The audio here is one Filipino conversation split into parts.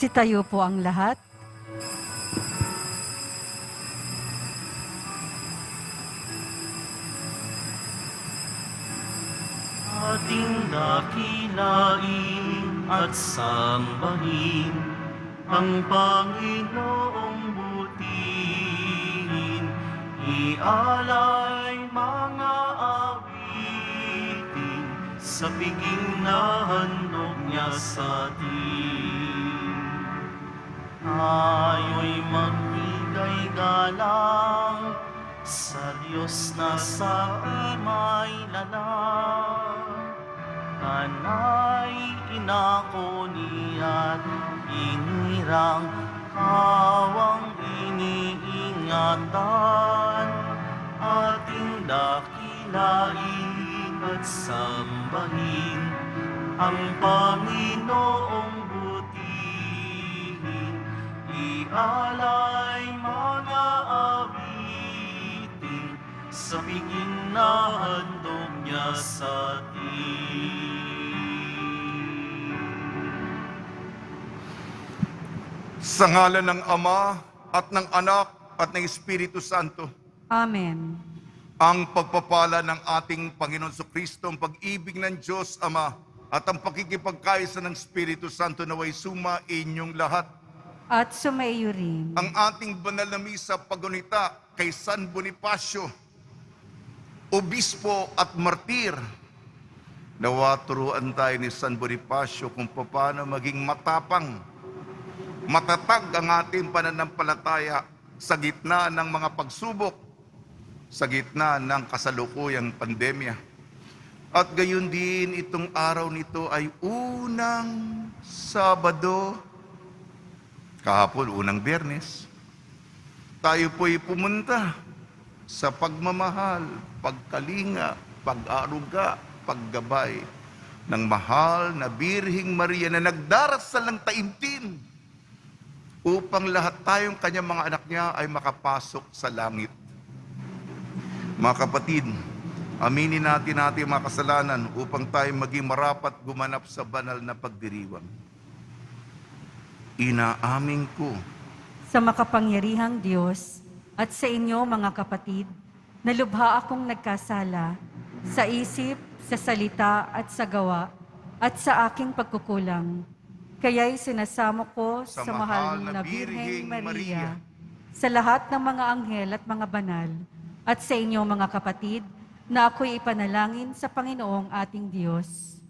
Sitayo po ang lahat. Ating dakilain at sambahin ang Panginoong butihin. Ialay mga awitin sa piging na handog niya sa atin. Tayo'y magbigay galang sa Diyos na sa imay lalang. Kanay inako niya't inirang kawang iniingatan. Ating dakilain at sambahin ang Panginoong butihin. Ialay mga awitin sa piging na handog niya sa atin. Sa ngalan ng Ama at ng Anak at ng Espiritu Santo, Amen. ang pagpapala ng ating Panginoon Kristo, ang pag-ibig ng Diyos Ama, at ang pakikipagkaisa ng Espiritu Santo naway suma inyong lahat. At sumaiyo rin. Ang ating banal na misa pagunita kay San Bonifacio, Obispo at Martir. Nawa turuan tayo ni San Bonifacio kung paano maging matapang, matatag ang ating pananampalataya sa gitna ng mga pagsubok, sa gitna ng kasalukuyang pandemya. At gayon din itong araw nito ay unang Sabado, kahapon unang Biyernes. Tayo po'y pumunta sa pagmamahal, pagkalinga, pag-aaruga, paggabay ng mahal na Birheng Maria na nagdarasal ng taimtim upang lahat tayong kanyang mga anak niya ay makapasok sa langit. Mga kapatid, aminin natin mga kasalanan upang tayo maging marapat gumanap sa banal na pagdiriwang. Inaamin ko Sa makapangyarihang Diyos at sa inyo mga kapatid, na lubha akong nagkasala sa isip, sa salita at sa gawa at sa aking pagkukulang. Kaya'y sinasamo ko sa mahal na Birheng Maria, sa lahat ng mga anghel at mga banal, at sa inyo mga kapatid, na ako'y ipanalangin sa Panginoong ating Diyos.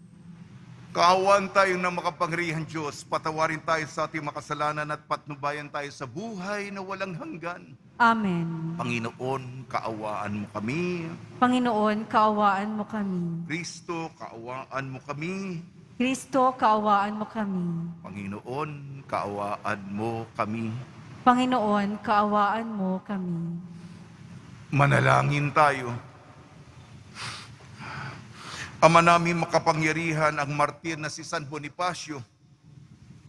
kaawaan tayo ng makapangyarihang Diyos, patawarin tayo sa ating makasalanan at patnubayan tayo sa buhay na walang hanggan. Amen. Panginoon, kaawaan mo kami. Panginoon, kaawaan mo kami. Kristo, kaawaan mo kami. Kristo, kaawaan mo kami. Panginoon, kaawaan mo kami. Panginoon, kaawaan mo kami. Manalangin tayo. Ama namin makapangyarihan, ang martir na si San Bonifacio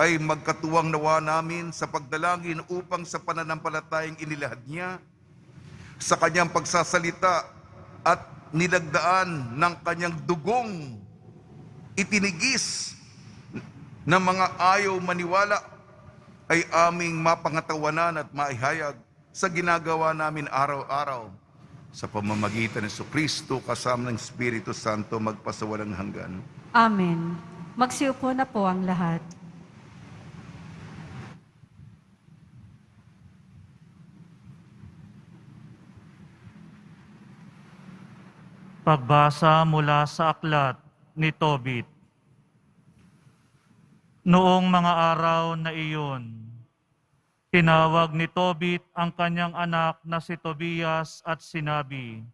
ay magkatuwang nawa namin sa pagdalangin upang sa pananampalatayang inilahad niya, sa kanyang pagsasalita at nilagdaan ng kanyang dugong itinigis ng mga ayaw maniwala, ay aming mapangatawanan at maihayag sa ginagawa namin araw-araw sa pamamagitan ng Kristo kasama ng Espiritu Santo magpasawalang hanggan. Amen. Magsiupo na po ang lahat. Pagbasa mula sa aklat ni Tobit. Noong mga araw na iyon, tinawag ni Tobit ang kanyang anak na si Tobias at sinabi,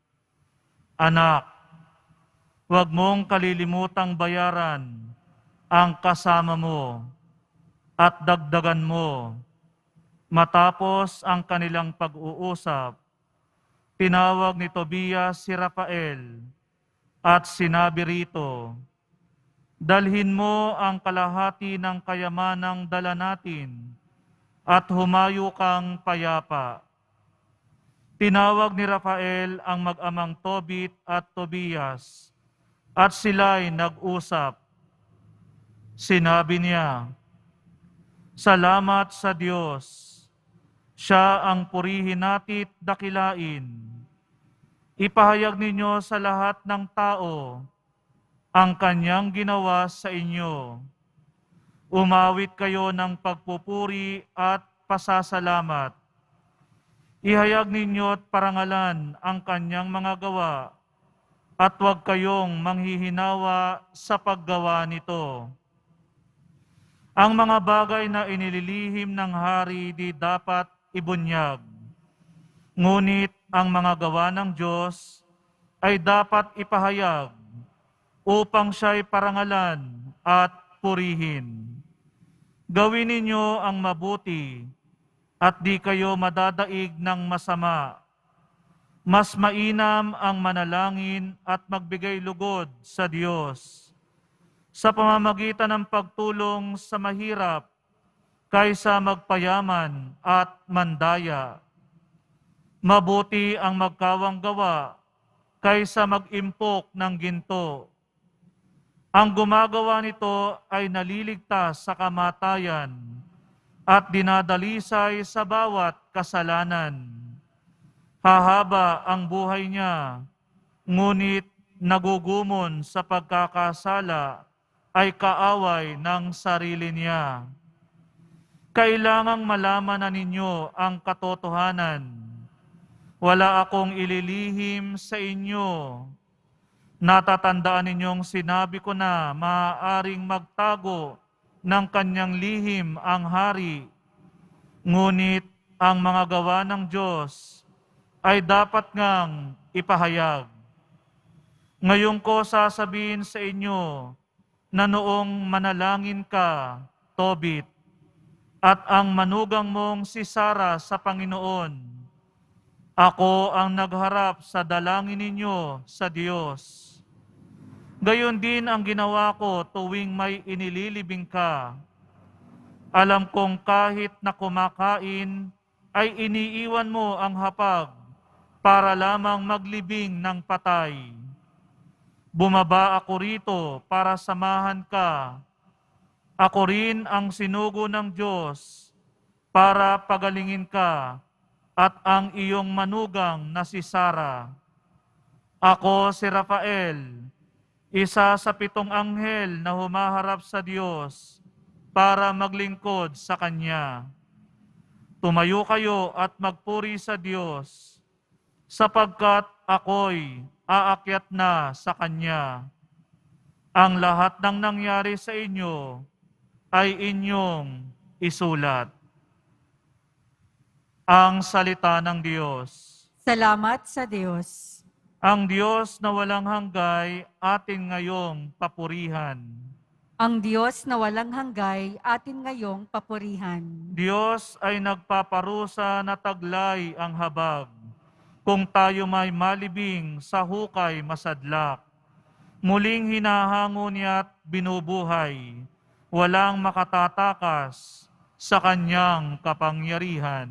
"Anak, huwag mong kalilimutang bayaran ang kasama mo at dagdagan mo." Matapos ang kanilang pag-uusap, tinawag ni Tobias si Rafael at sinabi rito, "Dalhin mo ang kalahati ng kayamanang dala natin at humayo kang payapa." Tinawag ni Rafael ang mag-amang Tobit at Tobias at sila'y nag-usap. Sinabi niya, Salamat sa Diyos. Siya ang purihin natit dakilain. Ipahayag ninyo sa lahat ng tao ang kanyang ginawa sa inyo. Umawit kayo ng pagpupuri at pasasalamat. Ihayag ninyo at parangalan ang kanyang mga gawa at huwag kayong manghihinawa sa paggawa nito. Ang mga bagay na inililihim ng hari di dapat ibunyag. Ngunit ang mga gawa ng Diyos ay dapat ipahayag upang siya'y parangalan at purihin. Gawin ninyo ang mabuti at di kayo madadaig ng masama. Mas mainam ang manalangin at magbigay lugod sa Diyos sa pamamagitan ng pagtulong sa mahirap kaysa magpayaman at mandaya. Mabuti ang magkawang gawa kaysa mag-impok ng ginto. Ang gumagawa nito ay naliligtas sa kamatayan at dinadalisay sa bawat kasalanan. Hahaba ang buhay niya, ngunit nagugumon sa pagkakasala ay kaaway ng sarili niya. Kailangang malaman na ninyo ang katotohanan. Wala akong ililihim sa inyo. Natatandaan ninyong sinabi ko na maaaring magtago ng kanyang lihim ang hari. Ngunit ang mga gawa ng Diyos ay dapat ngang ipahayag. Ngayon ko sasabihin sa inyo na noong manalangin ka, Tobit, at ang manugang mong si Sara sa Panginoon, ako ang nagharap sa dalangin ninyo sa Diyos. Gayon din ang ginawa ko tuwing may inililibing ka. Alam kong kahit na kumakain, ay iniiwan mo ang hapag para lamang maglibing ng patay. Bumaba ako rito para samahan ka. Ako rin ang sinugo ng Diyos para pagalingin ka at ang iyong manugang na si Sara. Ako si Rafael, isa sa 7 anghel na humaharap sa Diyos para maglingkod sa Kanya. Tumayo kayo at magpuri sa Diyos, sapagkat ako'y aakyat na sa Kanya. Ang lahat ng nangyari sa inyo ay inyong isulat. Ang salita ng Diyos. Salamat sa Diyos. Ang Diyos na walang hanggay atin ngayong papurihan. Ang Diyos na walang hanggay atin ngayong papurihan. Diyos ay nagpaparusa na taglay ang habag. Kung tayo may malibing sa hukay masadlak, muling hinahango niya't binubuhay, walang makatatakas sa kanyang kapangyarihan.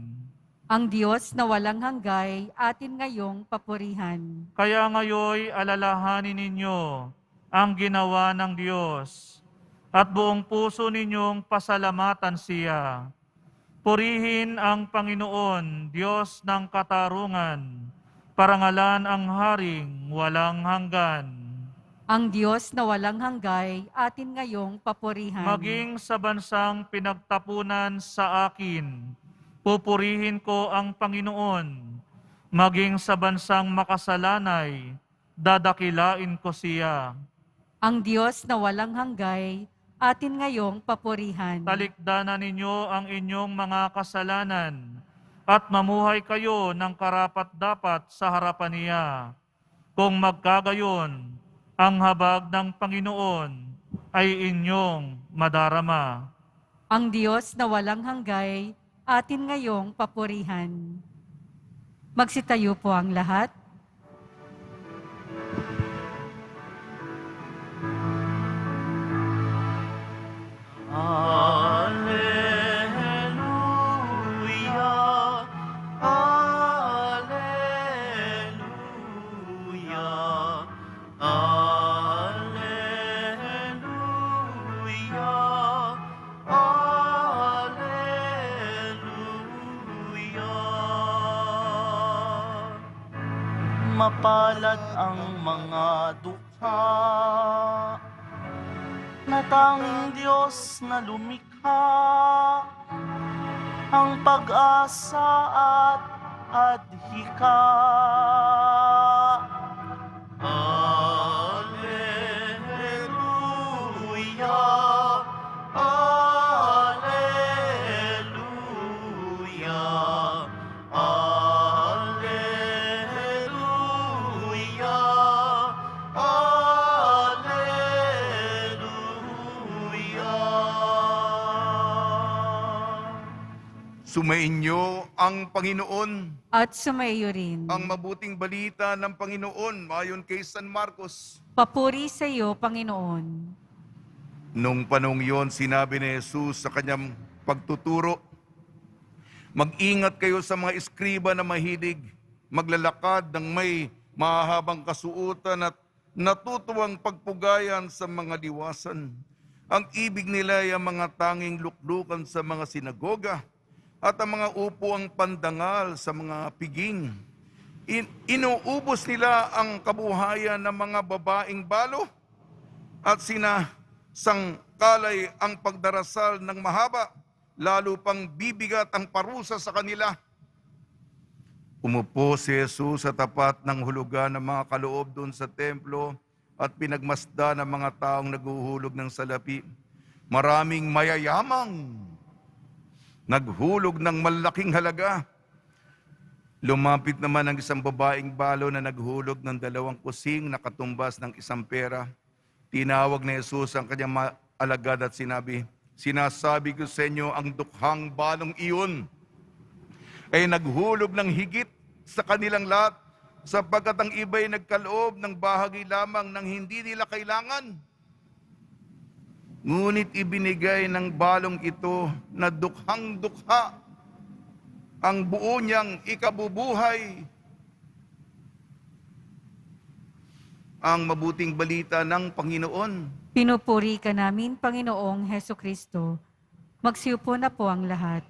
Ang Diyos na walang hanggay atin ngayong papurihan. Kaya ngayoy alalahanin ninyo ang ginawa ng Diyos at buong puso ninyong pasalamatan siya. Purihin ang Panginoon, Diyos ng katarungan, parangalan ang haring walang hanggan. Ang Diyos na walang hanggay atin ngayong papurihan. Maging sa bansang pinagtapunan sa akin, pupurihin ko ang Panginoon. Maging sa bansang makasalanay, dadakilain ko siya. Ang Diyos na walang hanggay atin ngayong papurihan. Talikdanan ninyo ang inyong mga kasalanan at mamuhay kayo ng karapat-dapat sa harapan niya. Kung magkagayon, ang habag ng Panginoon ay inyong madarama. Ang Diyos na walang hanggay atin ngayong papurihan. Magsitayo po ang lahat. Alleluia, Alleluia, Alleluia, Alleluia. Mapalad ang mga dukha na tanging Diyos na lumikha, ang pag-asa at adhika. Alleluia, Alleluia, Alleluia, Alleluia. Sumainyo ang Panginoon. At sumaiyo rin. Ang mabuting balita ng Panginoon ayon kay San Marcos. Papuri sa iyo, Panginoon. Nung panong yon, sinabi ni Jesus sa kanyang pagtuturo, mag-ingat kayo sa mga eskriba na mahilig, maglalakad ng may mahahabang kasuotan at natutuwang pagpugayan sa mga liwasan. Ang ibig nila ay ang mga tanging luklukan sa mga sinagoga at ang mga upuang pandangal sa mga piging. Inuubos nila ang kabuhayan ng mga babaeng balo at sinasangkalay ang pagdarasal ng mahaba, lalo pang bibigat ang parusa sa kanila. Umupo si Jesus sa tapat ng hulugan ng mga kaloob doon sa templo at pinagmasda ng mga taong naguhulog ng salapi. Maraming mayayamang naghulog ng malaking halaga. Lumapit naman ang isang babaeng balo na naghulog ng 2 kusing na katumbas ng 1 pera. Tinawag ni Jesus ang kanyang alagad at sinabi, sinasabi ko sa inyo, ang dukhang balong iyon ay naghulog ng higit sa kanilang lahat, sapagkat ang iba'y nagkaloob ng bahagi lamang ng hindi nila kailangan. Ngunit ibinigay ng balong ito na dukhang dukha ang buo niyang ikabubuhay. Ang mabuting balita ng Panginoon. Pinupuri ka namin, Panginoong Heso Kristo. Magsiupo na po ang lahat.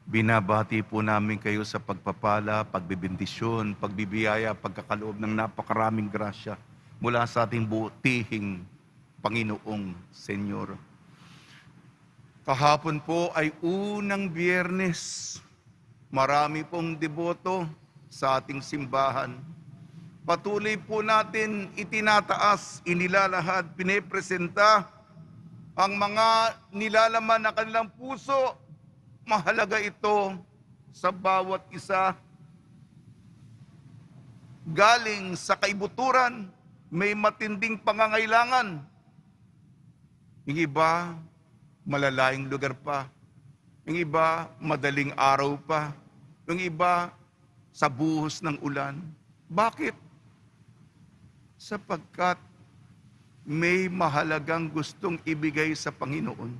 Binabati po namin kayo sa pagpapala, pagbibindisyon, pagbibiyaya, pagkakaloob ng napakaraming grasya mula sa ating butihing Panginoong Senyor. Kahapon po ay unang Biyernes. Marami pong deboto sa ating simbahan. Patuloy po natin itinataas, inilalahad, pinepresenta ang mga nilalaman ng kanilang puso. Mahalaga ito sa bawat isa. Galing sa kaibuturan, may matinding pangangailangan. Yung iba, malalaing lugar pa. Yung iba, madaling araw pa. Yung iba, sa buhos ng ulan. Bakit? Sapagkat may mahalagang gustong ibigay sa Panginoon.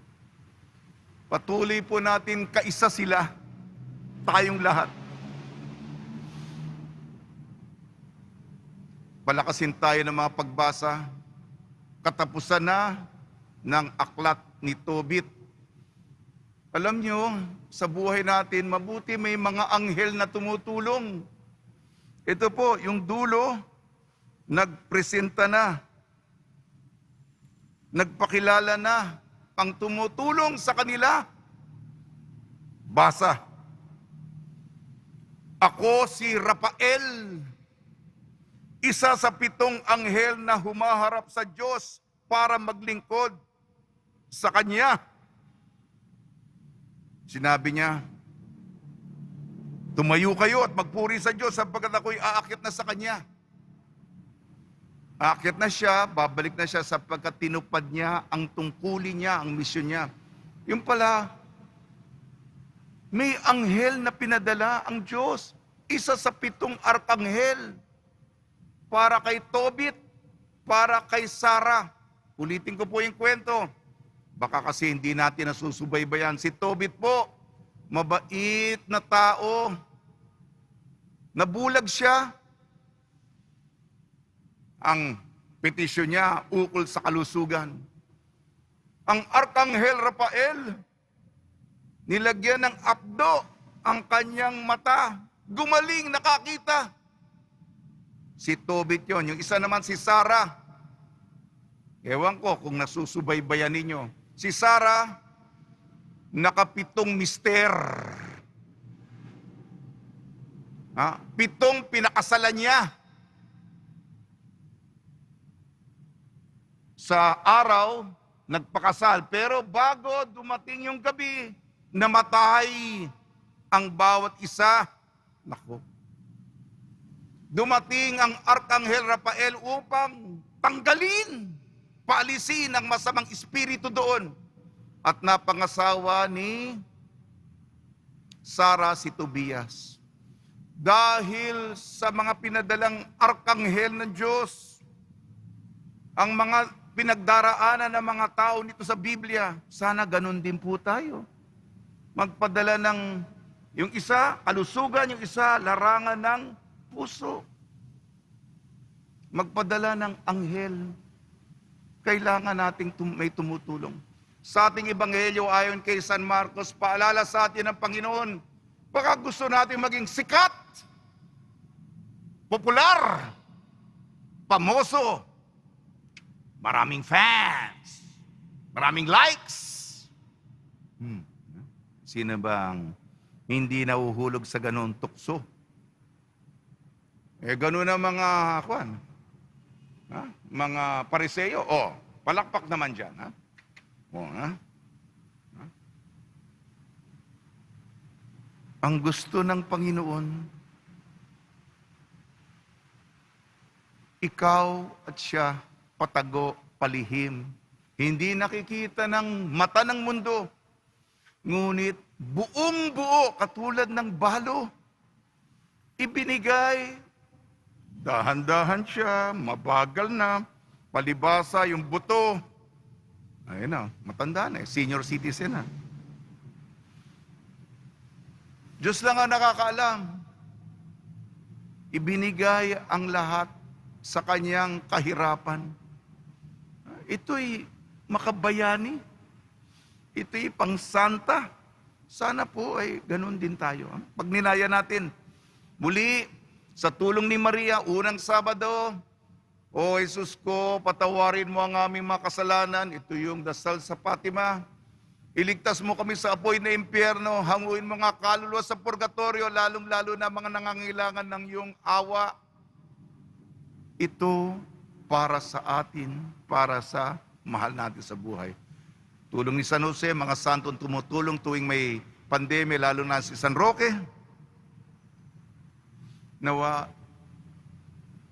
Patuloy po natin kaisa sila, tayong lahat. Palakasin tayo ng mga pagbasa. Katapusan na ng aklat ni Tobit. Alam nyo, sa buhay natin, mabuti may mga anghel na tumutulong. Ito po, yung dulo, nagpresenta na. Nagpakilala na ang tumutulong sa kanila. Basa. Ako si Rafael, isa sa 7 anghel na humaharap sa Diyos para maglingkod sa Kanya. Sinabi niya, tumayo kayo at magpuri sa Diyos sapagkat ako'y aakyat na sa Kanya. Aakyat na siya, babalik na siya sapagkat tinupad niya ang tungkulin niya, ang misyon niya. Yung pala, may anghel na pinadala ang Diyos. Isa sa 7 arkanghel. Para kay Tobit, para kay Sarah. Ulitin ko po yung kwento. Baka kasi hindi natin nasusubaybayan. Si Tobit po, mabait na tao. Nabulag siya. Ang petisyon niya ukol sa kalusugan. Ang Arkanghel Rafael, nilagyan ng apdo ang kanyang mata. Gumaling, nakakita. Si Tobit yon. Yung isa naman si Sarah. Ewan ko kung nasusubaybayan ninyo. Si Sarah, nakapitong mister. 7 pinakasalan niya. Sa araw, nagpakasal. Pero bago dumating yung gabi, namatay ang bawat isa. Nako. Dumating ang Arkanghel Rafael upang tanggalin, paalisin ang masamang espiritu doon. At napangasawa ni Sarah si Tobias. Dahil sa mga pinadalang arkanghel ng Diyos, ang mga pinagdaraanan ng mga tao nito sa Biblia, sana ganun din po tayo. Magpadala ng, yung isa, kalusugan, yung isa, larangan ng puso. Magpadala ng anghel. Kailangan nating may tumutulong. Sa ating ebanghelyo ayon kay San Marcos, paalala sa atin ng Panginoon, baka gusto natin maging sikat, popular, pamoso, maraming fans, maraming likes. Sino bang hindi nahuhulog sa ganun tukso? Ganun ang mga mga Pariseo. Palakpak naman dyan. Ang gusto ng Panginoon, ikaw at siya patago, palihim. Hindi nakikita ng mata ng mundo. Ngunit buong buo katulad ng balo. Ibinigay, dahan-dahan siya, mabagal na, palibasa yung buto. Ayun na, matanda na senior citizen na. Diyos lang ang nakakaalam. Ibinigay ang lahat sa kanyang kahirapan. Ito'y makabayani. Ito'y pangsanta. Sana po ay ganun din tayo. Pag ninaya natin, muli, sa tulong ni Maria, unang Sabado, O Jesus ko, patawarin mo ang aming mga kasalanan. Ito yung dasal sa Fatima. Iligtas mo kami sa apoy na impyerno. Hanguin mga kaluluwa sa purgatorio, lalong-lalo na mga nangangailangan ng iyong awa. Ito para sa atin, para sa mahal natin sa buhay. Tulong ni San Jose, mga santong tumutulong tuwing may pandemya, lalo na si San Roque. Nawa,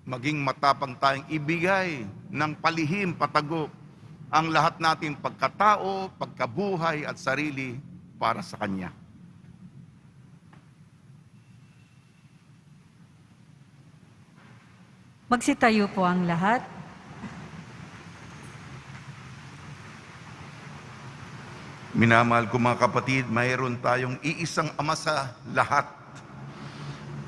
maging matapang tayong ibigay ng palihim, patago, ang lahat nating pagkatao, pagkabuhay at sarili para sa Kanya. Magsitayo po ang lahat. Minamahal ko mga kapatid, mayroon tayong iisang Ama sa lahat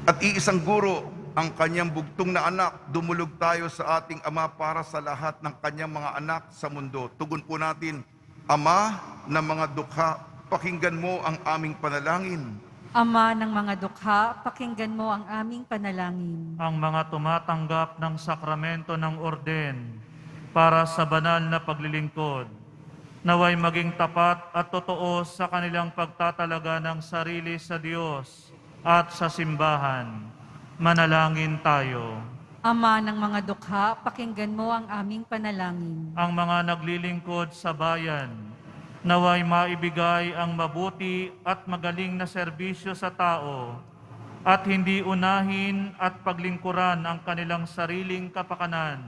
at iisang Guro, ang Kanyang bugtong na anak. Dumulog tayo sa ating Ama para sa lahat ng Kanyang mga anak sa mundo. Tugon po natin, Ama ng mga dukha, pakinggan mo ang aming panalangin. Ama ng mga dukha, pakinggan mo ang aming panalangin. Ang mga tumatanggap ng sakramento ng orden para sa banal na paglilingkod, naway maging tapat at totoo sa kanilang pagtatalaga ng sarili sa Diyos at sa simbahan. Manalangin tayo. Ama ng mga dukha, pakinggan mo ang aming panalangin. Ang mga naglilingkod sa bayan, naway maibigay ang mabuti at magaling na serbisyo sa tao at hindi unahin at paglingkuran ang kanilang sariling kapakanan.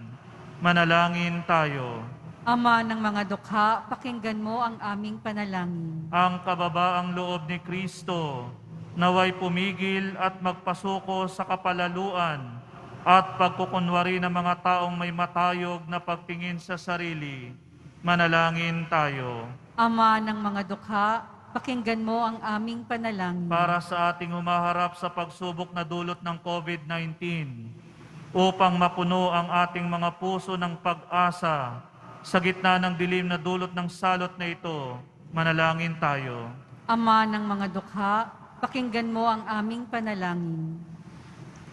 Manalangin tayo. Ama ng mga dukha, pakinggan mo ang aming panalangin. Ang kababaang loob ni Kristo, naway pumigil at magpasuko sa kapalaluan at pagkukunwari ng mga taong may matayog na pagtingin sa sarili. Manalangin tayo. Ama ng mga dukha, pakinggan mo ang aming panalangin. Para sa ating humaharap sa pagsubok na dulot ng COVID-19, upang mapuno ang ating mga puso ng pag-asa sa gitna ng dilim na dulot ng salot na ito, manalangin tayo. Ama ng mga dukha, pakinggan mo ang aming panalangin.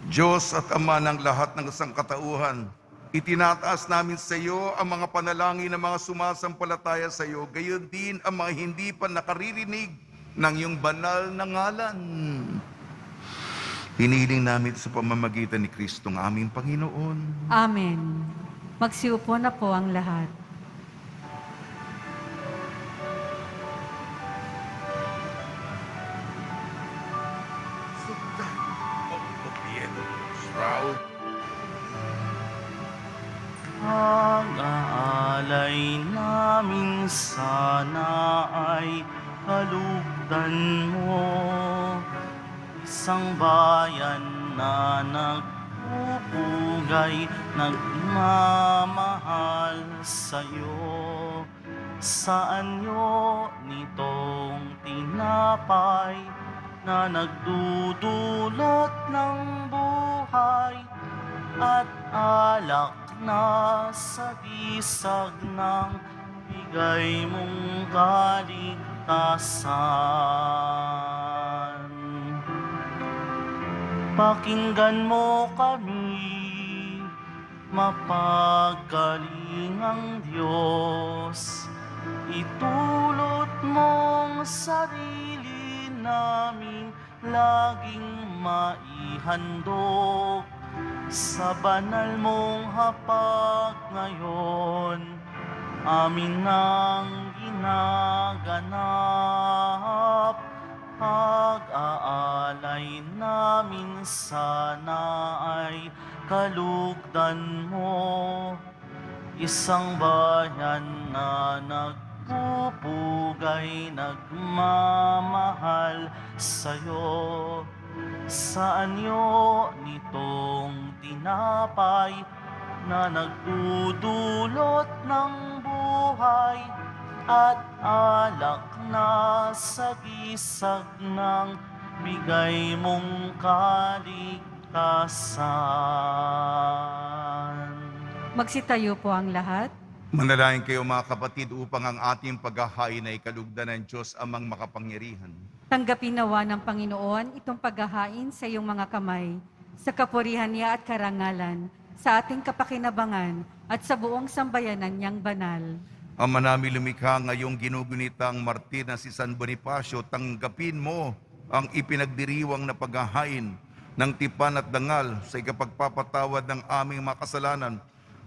Diyos at Ama ng lahat ng sangkatauhan, itinataas namin sa iyo ang mga panalangin ng mga sumasampalataya sa iyo, gayon din ang mga hindi pa nakaririnig ng iyong banal na ngalan. Hinihiling namin sa pamamagitan ni Kristong aming Panginoon. Amen. Magsiupo na po ang lahat. Pag-aalay namin sana ay kalugdan mo, isang bayan na nagpupugay, nagmamahal sa'yo. Sa anyo nitong tinapay na nagdudulot ng buhay at alak na sa bisag ng bigay mong kaligtasan. Pakinggan mo kami, mapagalingang Diyos. Itulot mong sarili namin laging maihandog sa banal mong hapag ngayon, amin nang ginaganap. Pag-aalay namin sana ay kalugdan mo, isang bayan na nagpupugay, nagmamahal sa'yo. Sa anyo nitong tinapay na nagdudulot ng buhay at alak na sa gisag ng bigay mong kaligtasan. Magsitayo po ang lahat. Manalangin kayo mga kapatid upang ang ating paghahain ay kalugdan ng Diyos amang makapangyarihan. Tanggapin nawa ng Panginoon itong paghahain sa iyong mga kamay, sa kapurihan niya at karangalan, sa ating kapakinabangan at sa buong sambayanan niyang banal. Ama namin lumikha ngayong ginugunitang martir na si San Bonifacio, tanggapin mo ang ipinagdiriwang na paghahain ng tipan at dangal sa ikapagpapatawad ng aming mga kasalanan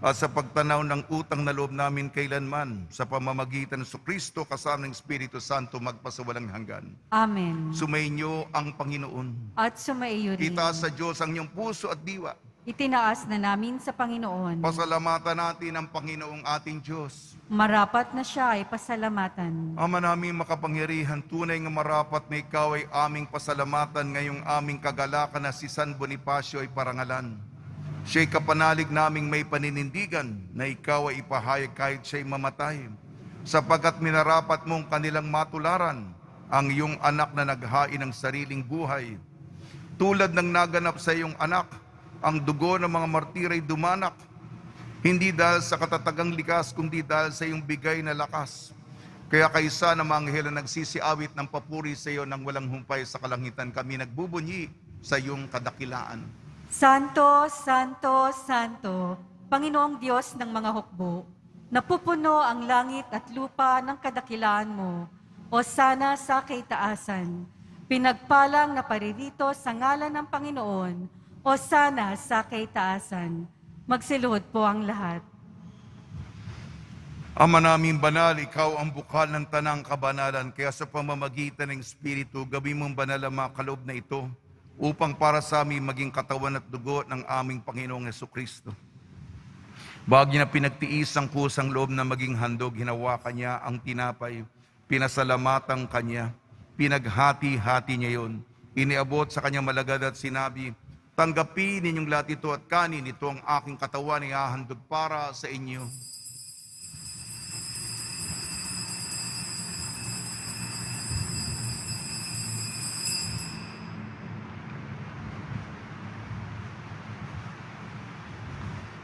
at sa pagtanaw ng utang na loob namin kailanman sa pamamagitan ng Kristo kasama ng Espiritu Santo magpasawalang hanggan. Amen. Sumainyo ang Panginoon. At sumaiyo rin. Itaas sa Diyos ang iyong puso at diwa. Itinaas na namin sa Panginoon. Pasalamatan natin ang Panginoong ating Diyos. Marapat na siya ay pasalamatan. Ama namin makapangyarihan, tunay nga marapat na ikaw ay aming pasalamatan ngayong aming kagalakan na si San Bonifacio ay parangalan. Siya'y kapanalig naming may paninindigan na ikaw ay ipahayag kahit siya'y mamatay, sapagkat minarapat mong kanilang matularan ang iyong anak na naghain ng sariling buhay. Tulad ng naganap sa iyong anak, ang dugo ng mga martir ay dumanak, hindi dahil sa katatagang likas, kundi dahil sa iyong bigay na lakas. Kaya kaysa na mga anghel na nagsisiawit ng papuri sa iyo nang walang humpay sa kalangitan, kami nagbubunyi sa iyong kadakilaan. Santo, Santo, Santo, Panginoong Diyos ng mga hukbo, napupuno ang langit at lupa ng kadakilaan mo, o sana sa kaitaasan. Pinagpalang na paririto sa ngalan ng Panginoon, o sana sa kaitaasan. Magsiluhod po ang lahat. Ama naming banal, ikaw ang bukal ng tanang kabanalan, kaya sa pamamagitan ng Espiritu, gawin mong banal ang mga kaloob na ito, upang para sa amin maging katawan at dugo ng aming Panginoong Jesucristo. Bagay na pinagtiis ang kusang loob na maging handog, hinawakan niya ang tinapay, pinasalamatan kanya, pinaghati-hati niya yon, iniabot sa kanyang malagad at sinabi, tanggapin ninyong lahat ito at kanin, ito ang aking katawan na ihahandog para sa inyo.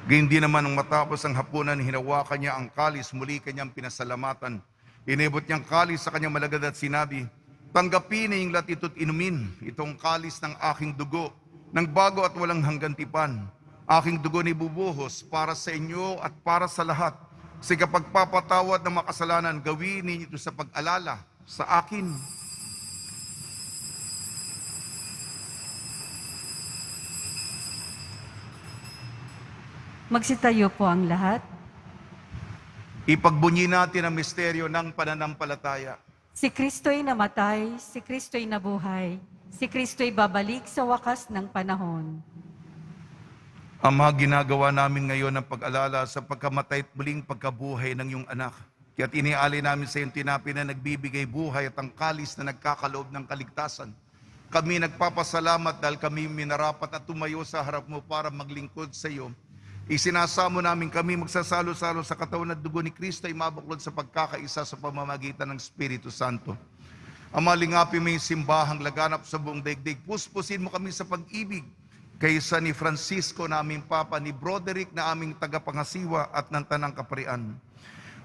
Gindi naman nung matapos ang hapunan, hinawakan niya ang kalis, muli kanyang pinasalamatan. Inibot niyang kalis sa kanyang malagad at sinabi, tanggapin ninyong lahat ito't inumin, itong kalis ng aking dugo, ng bago at walang hanggan tipan. Aking dugo ni bubuhos para sa inyo at para sa lahat. Sa kapagpapatawad ng makasalanan, gawin ninyo ito sa pag-alala sa akin. Magsitayo po ang lahat. Ipagbunyi natin ang misteryo ng pananampalataya. Si Kristo'y namatay, si Kristo'y nabuhay, si Kristo'y babalik sa wakas ng panahon. Ama, ginagawa namin ngayon ang pag-alala sa pagkamatay at muling pagkabuhay ng iyong anak. Kaya't inialay namin sa iyong tinapay na nagbibigay buhay at ang kalis na nagkakaloob ng kaligtasan. Kami nagpapasalamat dahil kami minarapat at tumayo sa harap mo para maglingkod sa iyo. Isinasamo namin kami magsasalo-salo sa katawan at dugo ni Kristo ay mabuklod sa pagkakaisa sa pamamagitan ng Espiritu Santo. Ama, lingapin mo yung simbahang laganap sa buong daigdig. Puspusin mo kami sa pag-ibig kaysa ni Francisco na aming Papa, ni Broderick na aming tagapangasiwa at ng Tanang Kaparian.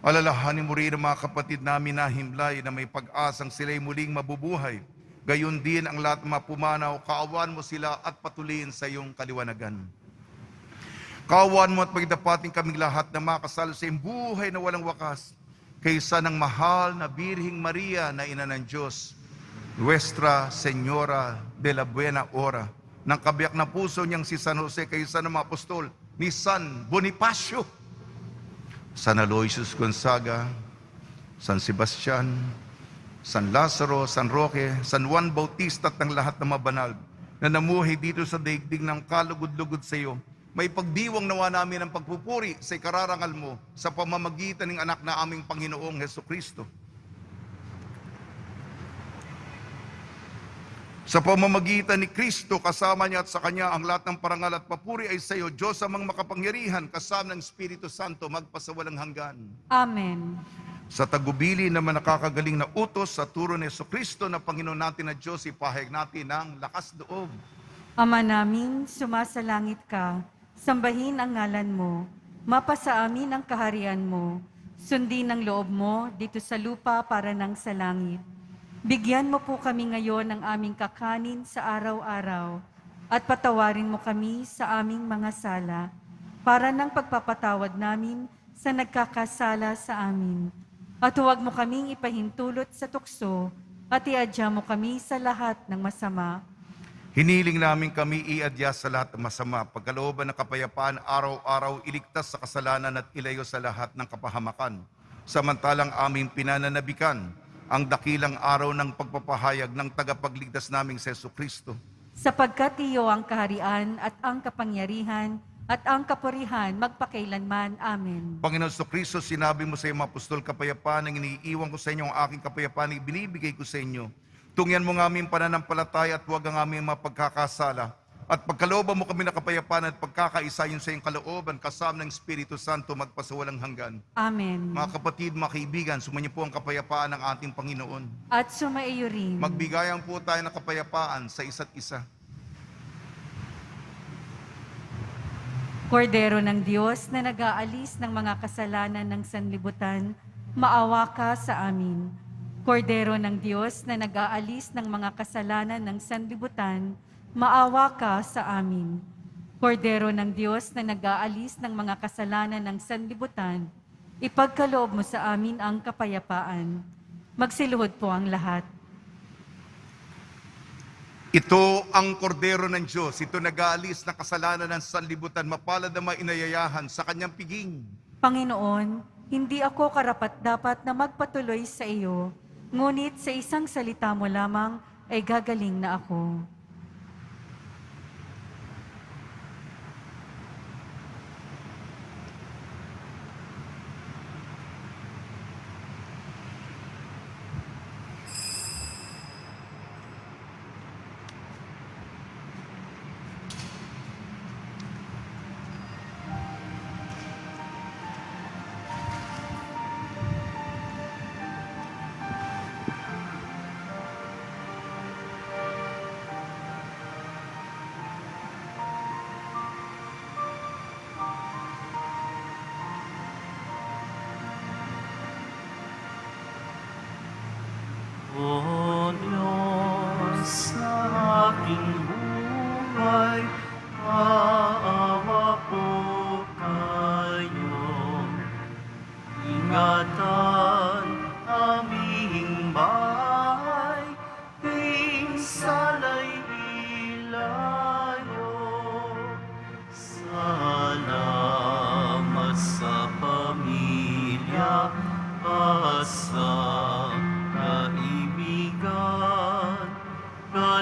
Alalahanin mo rin ang mga kapatid namin na himlay na may pag-asang sila'y muling mabubuhay. Gayon din ang lahat ng mapumanaw, kaawan mo sila at patuloyin sa iyong kaliwanagan. Kaawaan mo at pagdapating kaming lahat na makasalo sa iyong buhay na walang wakas, kaysa ng mahal na Birhing Maria na Ina ng Diyos, Nuestra Señora de la Buena Hora, ng kabiyak na puso niyang si San Jose, kaysa ng mga apostol ni San Bonifacio, San Aloysius Gonzaga, San Sebastian, San Lazaro, San Roque, San Juan Bautista at ng lahat ng mabanal na namuhay dito sa daigdig ng kalugod-lugod sa iyo. May pagdiwang nawa namin ang pagpupuri sa ikararangal mo sa pamamagitan ng anak na aming Panginoong Hesukristo. Sa pamamagitan ni Kristo, kasama niya at sa Kanya, ang lahat ng parangal at papuri ay sa iyo, Diyos amang makapangyarihan, kasama ng Espiritu Santo, magpasawalang hanggan. Amen. Sa tagubili naman nakakagaling na utos sa turo ni Hesukristo na Panginoon natin na Diyos, ipahayag natin ang lakas loob. Ama namin, sumasalangit ka, sambahin ang ngalan mo, mapasa amin ang kaharian mo, sundin ang loob mo dito sa lupa para nang sa langit. Bigyan mo po kami ngayon ng aming kakanin sa araw-araw at patawarin mo kami sa aming mga sala para ng pagpapatawad namin sa nagkakasala sa amin. At huwag mo kaming ipahintulot sa tukso at iadya mo kami sa lahat ng masama. Hiniling namin kami iadya sa lahat ng masama, pagkalooban ng kapayapaan, araw-araw iligtas sa kasalanan at ilayo sa lahat ng kapahamakan. Samantalang aming pinananabikan ang dakilang araw ng pagpapahayag ng tagapagligtas naming si Hesukristo. Sapagkat iyo ang kaharian at ang kapangyarihan at ang kapurihan magpakailanman. Amen. Panginoon Hesukristo, sinabi mo sa iyong apostol, kapayapaan ang iniiwan ko sa inyo, ang aking kapayapaan ang binibigay ko sa inyo. Tungyan mo ng aming pananampalataya at huwag ang aming mapagkakasala. At pagkalooban mo kami ng kapayapaan at pagkakaisa yun sa iyong kalooban, kasama ng Espiritu Santo, magpasawalang hanggan. Amen. Mga kapatid, mga kaibigan, sumainyo po ang kapayapaan ng ating Panginoon. At sumaiyo rin. Magbigayan po tayo ng kapayapaan sa isa't isa. Kordero ng Diyos na nag-aalis ng mga kasalanan ng sanlibutan, maawa ka sa amin. Kordero ng Diyos na nag-aalis ng mga kasalanan ng sanlibutan, maawa ka sa amin. Kordero ng Diyos na nag-aalis ng mga kasalanan ng sanlibutan, ipagkaloob mo sa amin ang kapayapaan. Magsiluhod po ang lahat. Ito ang kordero ng Diyos, ito nag-aalis ng kasalanan ng sanlibutan, mapalad na mainayayahan sa kanyang piging. Panginoon, hindi ako karapat-dapat na magpatuloy sa iyo, ngunit sa isang salita mo lamang ay gagaling na ako.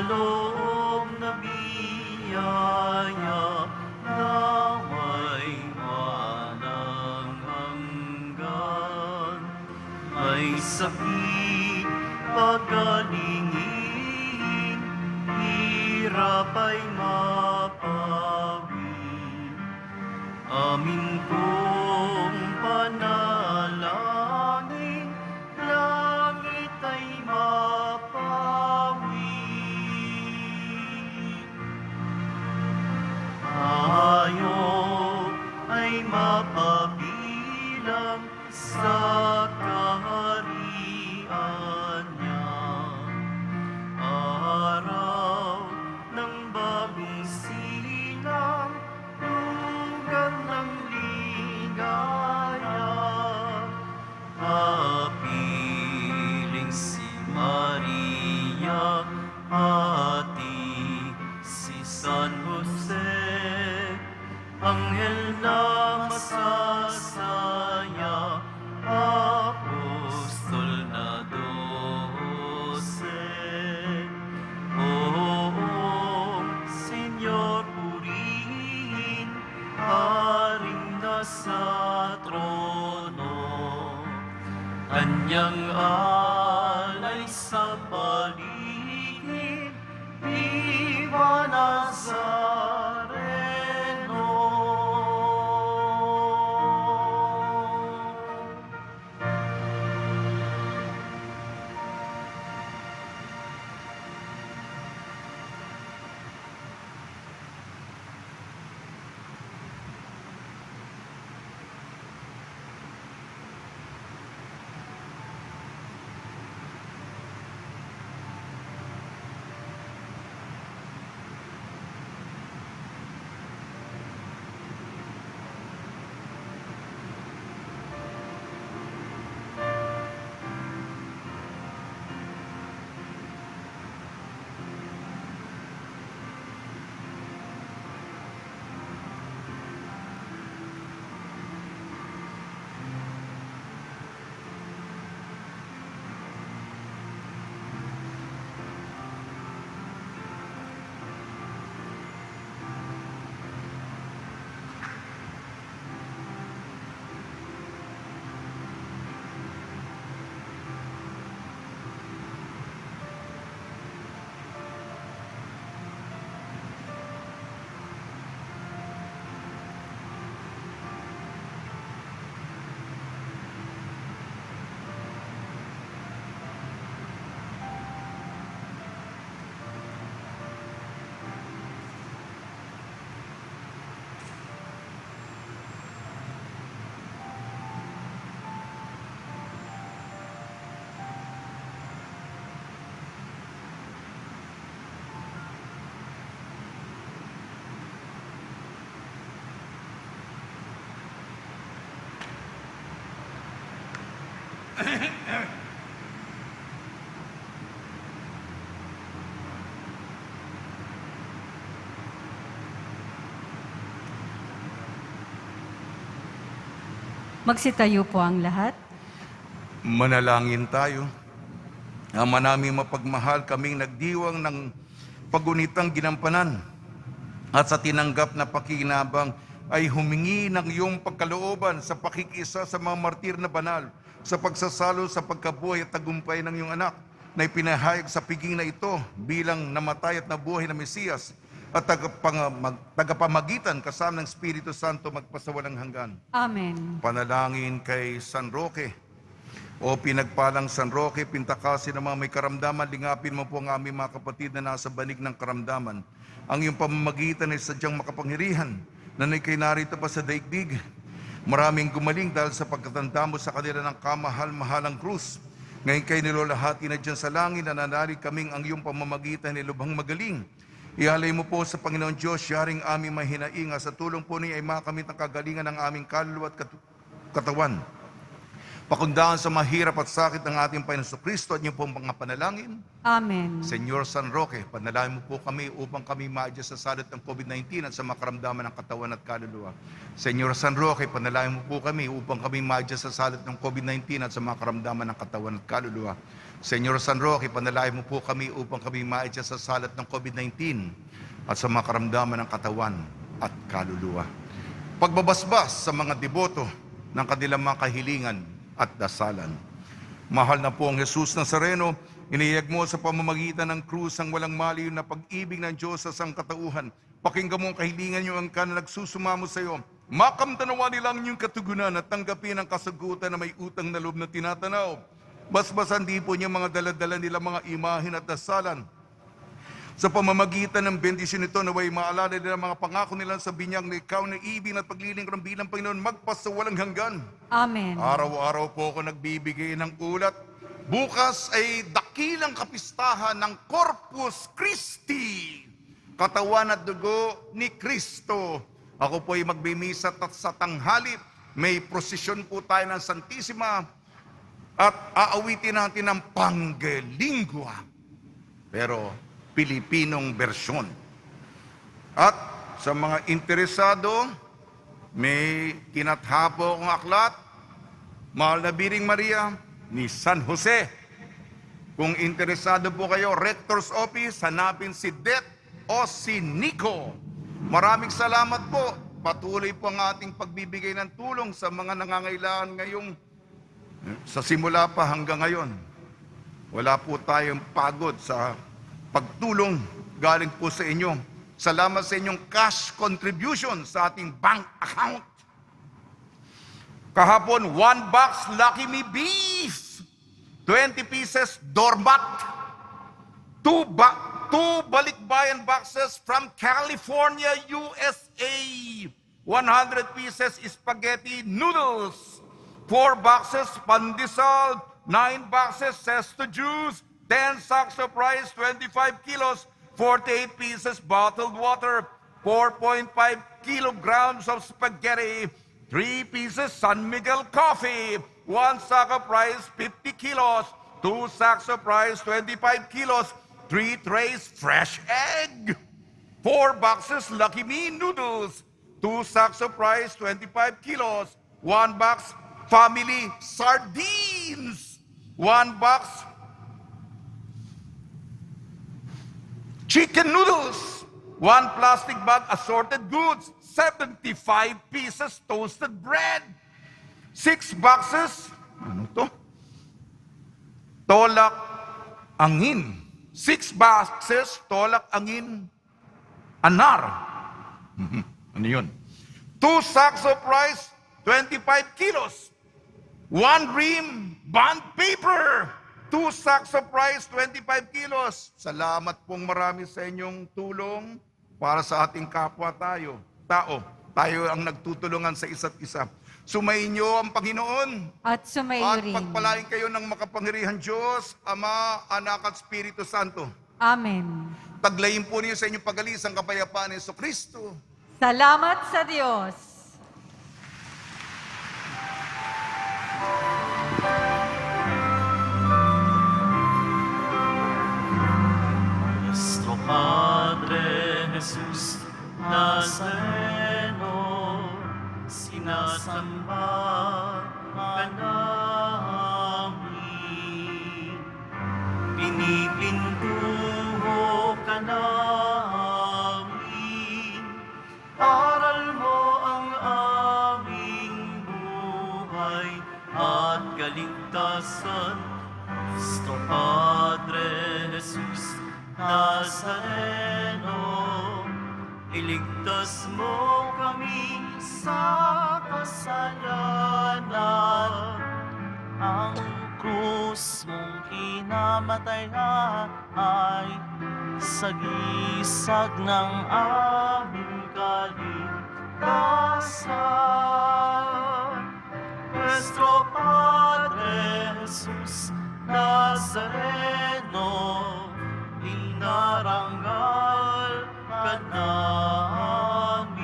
kaloob na biyaya na may walang hanggan. May sakit, pagalingin, hirap ay mapawi. Amin kong panalangin, langit ay mapawi. Tayo ay mapabilang sa kaharian niya. Araw ng bagong silang, lugar ng ligaya. Kapiling si Maria, Ate si San Jose, Anghel na masasaya, Apostol na 12. Oo, Senyor, purihin, Haring nasa trono. Kanyang alay sa paligid, Viva Nazareno. Magsitayo po ang lahat. Manalangin tayo. Ama naming mapagmahal, kaming nagdiwang ng pagunitang ginampanan at sa tinanggap na pakinabang ay humingi ng iyong pagkalooban sa pakikisa sa mga martir na banal, sa pagsasalo sa pagkabuhay at tagumpay ng iyong anak na ipinahayag sa piging na ito bilang namatay at nabuhay na Mesiyas at tagapamagitan kasama ng Espiritu Santo magpasawalang hanggan. Amen. Panalangin kay San Roque. O pinagpalang San Roque, pintakasin ng mga may karamdaman, lingapin mo po ang aming mga kapatid na nasa banig ng karamdaman. Ang iyong pamamagitan ay sadyang makapangyarihan na kay narito pa sa daigdig. Maraming gumaling dahil sa pagkatanda mo sa kanila ng kamahal-mahalang krus. Ngayon kay nilolahati na dyan sa langit, nananalig kaming ang iyong pamamagitan ay lubhang magaling. Ihalay mo po sa Panginoon Diyos, yaring aming mahinainga. Sa tulong po niya ay makamit ang kagalingan ng aming kaluluwa at katawan. Pakundaan sa mahirap at sakit ng ating Panginoon Kristo at niyo pong mga panalangin. Amen. Senyor San Roque, panalangin mo po kami upang kami maadya sa salot ng COVID-19 at sa makaramdaman ng katawan at kaluluwa. Senyor San Roque, panalangin mo po kami upang kami maadya sa salot ng COVID-19 at sa makaramdaman ng katawan at kaluluwa. Senyor San Roque, panalangin mo po kami upang kami maitya sa salat ng COVID-19 at sa mga karamdaman ng katawan at kaluluwa. Pagbabasbas sa mga deboto ng kanilang mga kahilingan at dasalan. Mahal na po ang Jesus Nazareno, inihayag mo sa pamamagitan ng krus ang walang maliw na pag-ibig ng Diyos sa sangkatauhan. Pakinggan mo ang kahilingan niyo ang na nagsusumamo sa iyo. Makamtanawa nilang inyong katugunan at tanggapin ang kasagutan na may utang na loob na tinatanaw. Basbasan di po niya mga daladala nila mga imahin at dasalan. Sa pamamagitan ng bendisyon nito, naway maalala nila mga pangako nila sa binyag na ikaw na ibig at paglilingkuran bilang Panginoon magpasawalang hanggan. Amen. Araw-araw po ako nagbibigay ng ulat. Bukas ay dakilang kapistahan ng Corpus Christi, katawan at dugo ni Kristo. Ako po ay magbimisa sa tanghali. May prosesyon po tayo ng Santissima at aawitin natin ang Pangelingua, pero Pilipinong bersyon. At sa mga interesado, may kinathapo akong aklat, Mahal na Biring Maria ni San Jose. Kung interesado po kayo, Rector's Office, hanapin si Det o si Nico. Maraming salamat po. Patuloy po ang ating pagbibigay ng tulong sa mga nangangailangan ngayong sa simula pa hanggang ngayon. Wala po tayong pagod sa pagtulong galing po sa inyo. Salamat sa inyong cash contribution sa ating bank account. Kahapon, 1 box Lucky Me Beef, 20 pieces doormat, 2 balikbayan boxes from California, USA, 100 pieces spaghetti noodles, 4 boxes pandesal, 9 boxes zesto juice, 10 sacks of rice, 25 kilos, 48 pieces bottled water, 4.5 kilograms of spaghetti, 3 pieces San Miguel coffee, 1 sack of rice, 50 kilos, 2 sacks of rice, 25 kilos, 3 trays fresh egg, 4 boxes Lucky Me noodles, 2 sacks of rice, 25 kilos, 1 box family sardines, 1 box chicken noodles, 1 plastic bag assorted goods, 75 pieces toasted bread, 6 boxes, ano to? Tolak angin, 6 boxes tolak angin anar. Ano yun? 2 sacks of rice, 25 kilos, 1 ream bond paper, 2 sacks of rice, 25 kilos. Salamat pong marami sa inyong tulong para sa ating kapwa tao. Tayo ang nagtutulungan sa isa't isa. Sumainyo ang Panginoon. At sumayo At rin. pagpalain kayo ng makapangyarihan Diyos, Ama, Anak at Espiritu Santo. Amen. Taglayin po niyo sa inyong pagalis ang kapayapaan ni Jesucristo. Salamat sa Diyos. Nuestro Padre Jesus Nazareno, sinasamba ka namin, pinipintuho ka namin, aral mo ang aming buhay at kaligtasan. Nuestro Padre Jesus Nazareno, iligtas mo kami sa kasalanan. Ang krus mong kinamatayan ay sagisag ng aming kaligtasan. Nuestro Padre Jesus Nazareno, inarangal ka namin.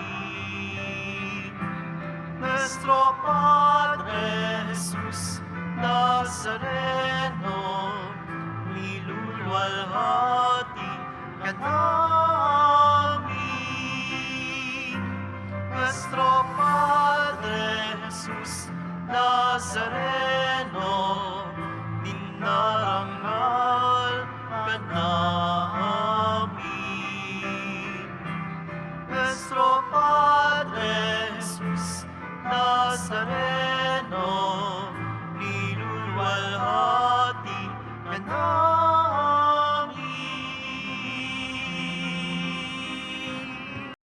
Nuestro Padre Jesus Nazareno, niluluwalhati ka namin. Nuestro Padre Jesus Nazareno,